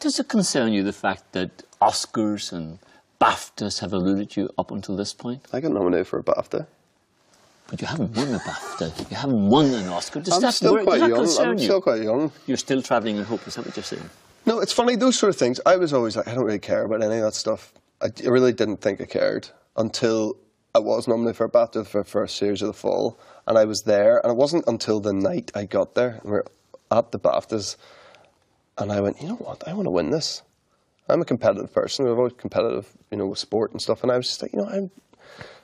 Does it concern you, the fact that Oscars and BAFTAs have eluded you up until this point? I got nominated for a BAFTA. But you haven't won a BAFTA. You haven't won an Oscar. Does that still worry, quite does that young. concern I'm you? still quite young. You're still travelling in hope, is that what you're saying? No, it's funny, those sort of things. I was always like, I don't really care about any of that stuff. I really didn't think I cared until I was nominated for a BAFTA for the first series of The Fall, and I was there, and it wasn't until the night I got there, and we were at the BAFTAs, and I went, you know what, I want to win this. I'm a competitive person. I'm always competitive, you know, with sport and stuff, and I was just like, you know,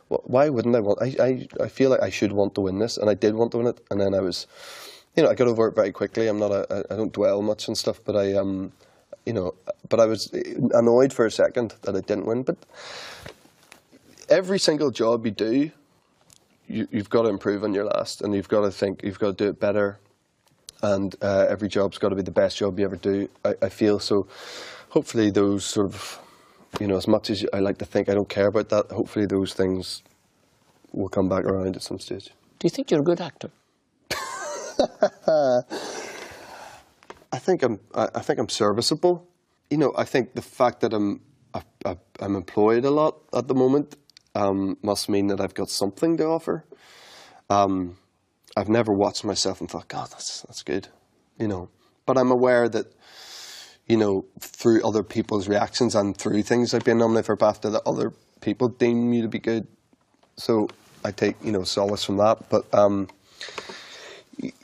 why wouldn't I want? I feel like I should want to win this, and I did want to win it, and then I was, you know, I got over it very quickly. I don't dwell much and stuff, but you know, but I was annoyed for a second that I didn't win. But every single job you do, you've got to improve on your last, and you've got to think, you've got to do it better, and every job's got to be the best job you ever do. I feel so. Hopefully, those sort of, you know, as much as I like to think I don't care about that, hopefully those things will come back around at some stage. Do you think you're a good actor? I think I'm serviceable. You know, I think the fact that I'm employed a lot at the moment must mean that I've got something to offer. I've never watched myself and thought, God, that's good, you know. But I'm aware that, you know, through other people's reactions and through things like being nominated for BAFTA, that other people deem you to be good. So I take, you know, solace from that. But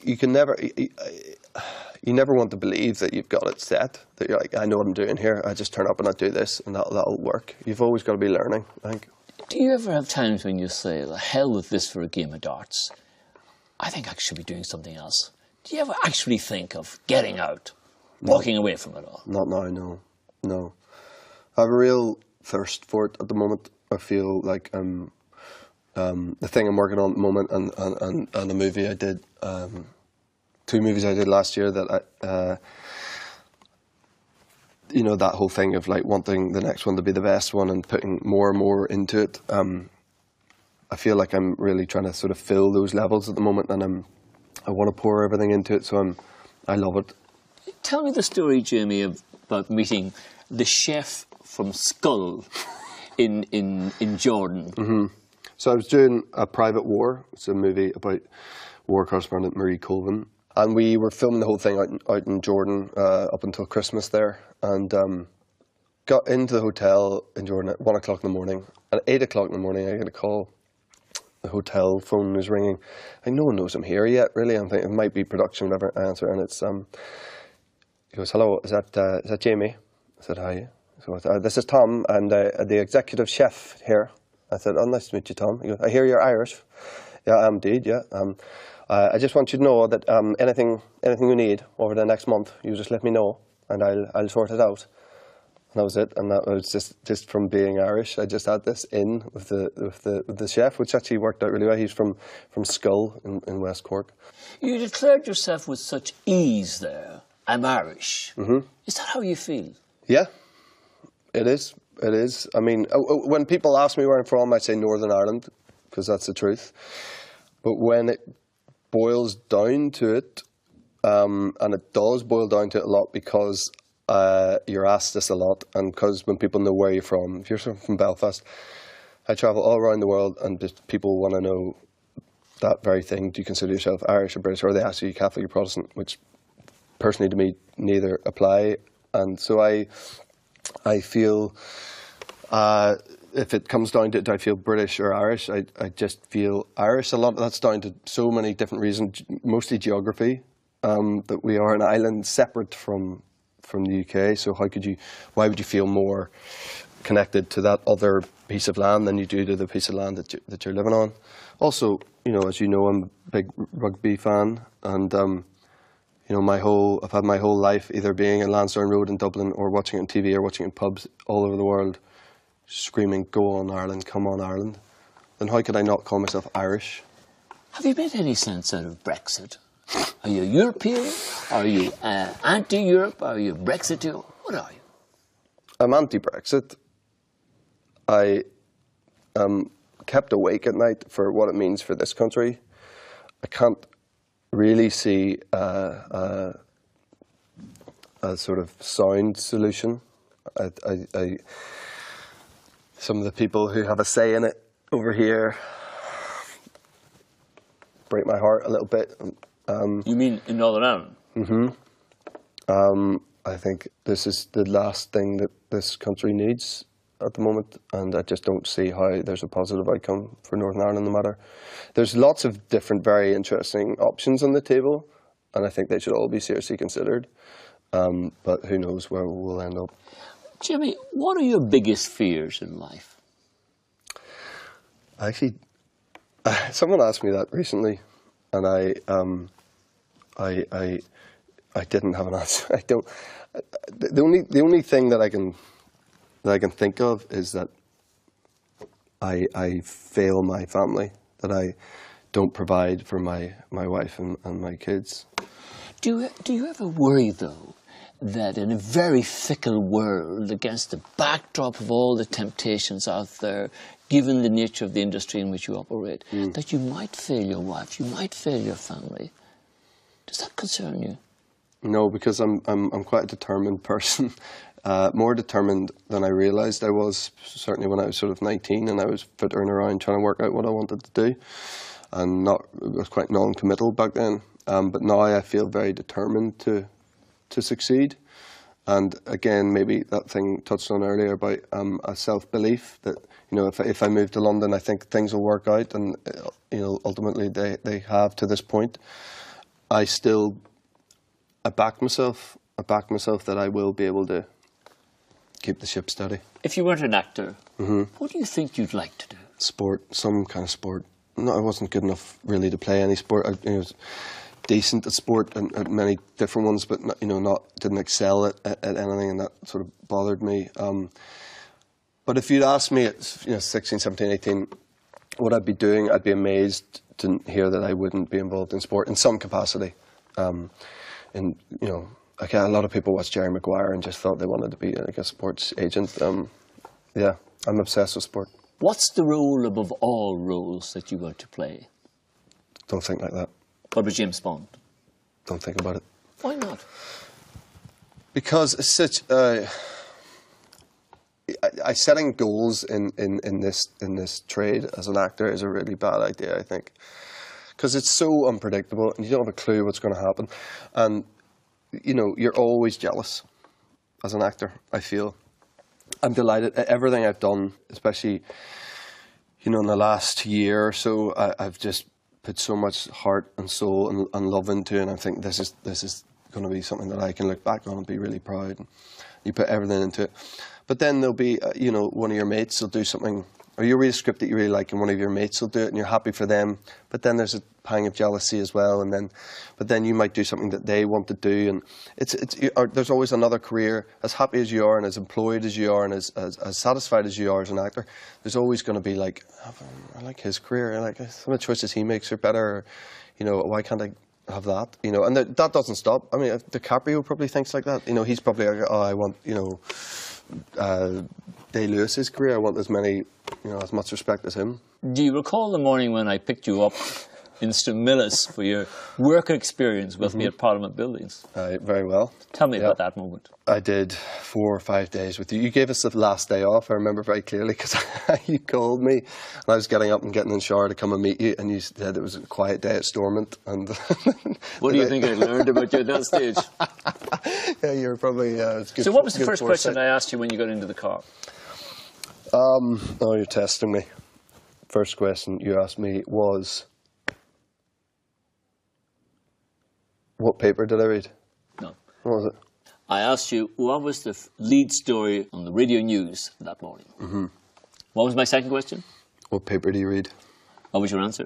you can never, you never want to believe that you've got it set, that you're like, I know what I'm doing here, I just turn up and I do this and that'll work. You've always got to be learning, I think. Do you ever have times when you say, the hell with this for a game of darts? I think I should be doing something else. Do you ever actually think of getting out? Walking away from it all? Not now, no. I have a real thirst for it at the moment. I feel like the thing I'm working on at the moment and a movie I did, 2 movies I did last year that you know, that whole thing of like wanting the next one to be the best one and putting more and more into it. I feel like I'm really trying to sort of fill those levels at the moment, and I want to pour everything into it, so I love it. Tell me the story, Jamie, about meeting the chef from Skull in Jordan. Mm-hmm. So I was doing A Private War. It's a movie about war correspondent Marie Colvin. And we were filming the whole thing out in Jordan up until Christmas there. And got into the hotel in Jordan at 1 o'clock in the morning. At 8 o'clock in the morning, I get a call. The hotel phone is ringing. Like, no one knows I'm here yet, really. I'm thinking it might be production, whatever. I answer, and it's... He goes, hello, is that Jamie? I said, hi. So, this is Tom, and the executive chef here. I said, oh, nice to meet you, Tom. He goes, I hear you're Irish. Yeah, I am indeed, yeah. I just want you to know that anything you need over the next month, you just let me know, and I'll sort it out. And that was it, and that was just from being Irish. I just had this in with the chef, which actually worked out really well. He's from Skull in West Cork. You declared yourself with such ease there. I'm Irish. Mm-hmm. Is that how you feel? Yeah, it is. It is. I mean, when people ask me where I'm from, I say Northern Ireland, because that's the truth. But when it boils down to it, and it does boil down to it a lot, because you're asked this a lot, and because when people know where you're from, if you're from Belfast, I travel all around the world, and just people want to know that very thing. Do you consider yourself Irish or British? Or they ask you Catholic or Protestant, which personally to me neither apply. And so I feel, if it comes down to it, do I feel British or Irish? I just feel Irish. A lot of that's down to so many different reasons, mostly geography, that we are an island separate from the UK. So why would you feel more connected to that other piece of land than you do to the piece of land that you're living on? Also, you know, as you know, I'm a big rugby fan, and you know, I've had my whole life either being in Lansdowne Road in Dublin or watching it on TV or watching it in pubs all over the world, screaming, go on Ireland, come on Ireland. Then how could I not call myself Irish? Have you made any sense out of Brexit? Are you European? Are you anti-Europe? Are you Brexiteer? What are you? I'm anti-Brexit. I am kept awake at night for what it means for this country. I can't really see a sort of sound solution. Some of the people who have a say in it over here break my heart a little bit. You mean in Northern Ireland? Mm-hmm. I think this is the last thing that this country needs at the moment, and I just don't see how there's a positive outcome for Northern Ireland no matter. There's lots of different very interesting options on the table, and I think they should all be seriously considered, but who knows where we'll end up. Jimmy, what are your biggest fears in life? Actually, someone asked me that recently, and I didn't have an answer. I don't. The only thing that I can think of is that I fail my family, that I don't provide for my wife and my kids. Do you ever worry though that in a very fickle world, against the backdrop of all the temptations out there, given the nature of the industry in which you operate, that you might fail your wife, you might fail your family? Does that concern you? No, because I'm quite a determined person, more determined than I realised I was, certainly when I was sort of 19 and I was fittering around trying to work out what I wanted to do, and I was quite non-committal back then. But now I feel very determined to succeed. And again, maybe that thing touched on earlier about a self-belief that, you know, if I move to London, I think things will work out, and you know, ultimately they have to this point. I back myself that I will be able to keep the ship steady. If you weren't an actor, what do you think you'd like to do? Sport, some kind of sport. No, I wasn't good enough really to play any sport. I was decent at sport and at many different ones, but you know, didn't excel at anything, and that sort of bothered me. But if you'd asked me at 16, 17, 18, what I'd be doing, I'd be amazed to hear that I wouldn't be involved in sport in some capacity. And you know, okay, a lot of people watched Jerry Maguire and just thought they wanted to be like a sports agent. Yeah, I'm obsessed with sport. What's the role above all roles that you want to play? Don't think like that. What about James Bond? Don't think about it. Why not? Because it's such. Setting goals in this trade as an actor is a really bad idea, I think, because it's so unpredictable and you don't have a clue what's going to happen, and you know, you're always jealous as an actor. I feel I'm delighted at everything I've done, especially in the last year or so. I've just put so much heart and soul and love into it, and I think this is going to be something that I can look back on and be really proud. And you put everything into it. But then there'll be, one of your mates will do something, or you read a script that you really like and one of your mates will do it and you're happy for them. But then there's a pang of jealousy as well. But then you might do something that they want to do. And there's always another career. As happy as you are and as employed as you are and as satisfied as you are as an actor, there's always going to be like, I like his career. I like some of the choices he makes are better. Why can't I have that? And that doesn't stop. I mean, DiCaprio probably thinks like that. He's probably like, oh, I want, Day-Lewis's career. I want as much respect as him. Do you recall the morning when I picked you up in Stimulus for your work experience with me at Parliament Buildings? Very well. Tell me about that moment. I did 4 or 5 days with you. You gave us the last day off, I remember very clearly, because you called me and I was getting up and getting in the shower to come and meet you, and you said it was a quiet day at Stormont. And what do you think I learned about you at that stage? Yeah, you were probably... so what was the first question I asked you when you got into the car? Oh, you're testing me. First question you asked me was... What paper did I read? No. What was it? I asked you, what was the lead story on the radio news that morning? Mm-hmm. What was my second question? What paper do you read? What was your answer?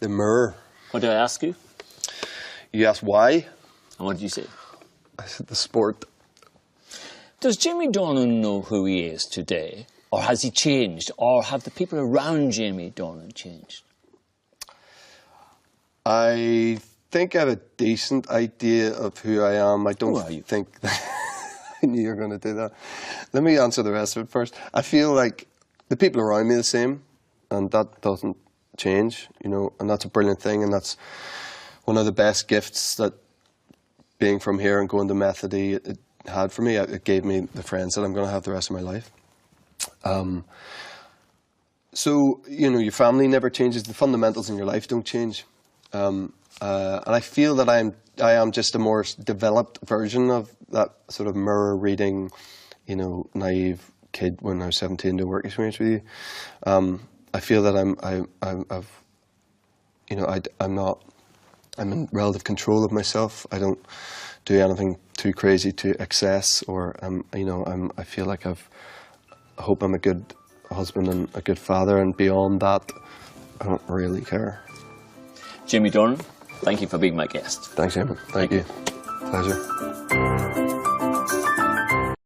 The Mirror. What did I ask you? You asked why. And what did you say? I said the Sport. Does Jamie Dornan know who he is today? Or has he changed? Or have the people around Jamie Dornan changed? I think I have a decent idea of who I am. I don't think that I knew you were going to do that. Let me answer the rest of it first. I feel like the people around me are the same, and that doesn't change, and that's a brilliant thing, and that's one of the best gifts that being from here and going to Methody, it had for me. It gave me the friends that I'm going to have the rest of my life. So, you know, your family never changes. The fundamentals in your life don't change. And I feel that I am just a more developed version of that sort of mirror reading, you know, naive kid when I was 17 to work experience with you. I feel that I'm in relative control of myself. I don't do anything too crazy to excess, or I feel like I hope I'm a good husband and a good father, and beyond that, I don't really care. Jamie Dornan, thank you for being my guest. Thanks, Eamonn. Thank you. Pleasure.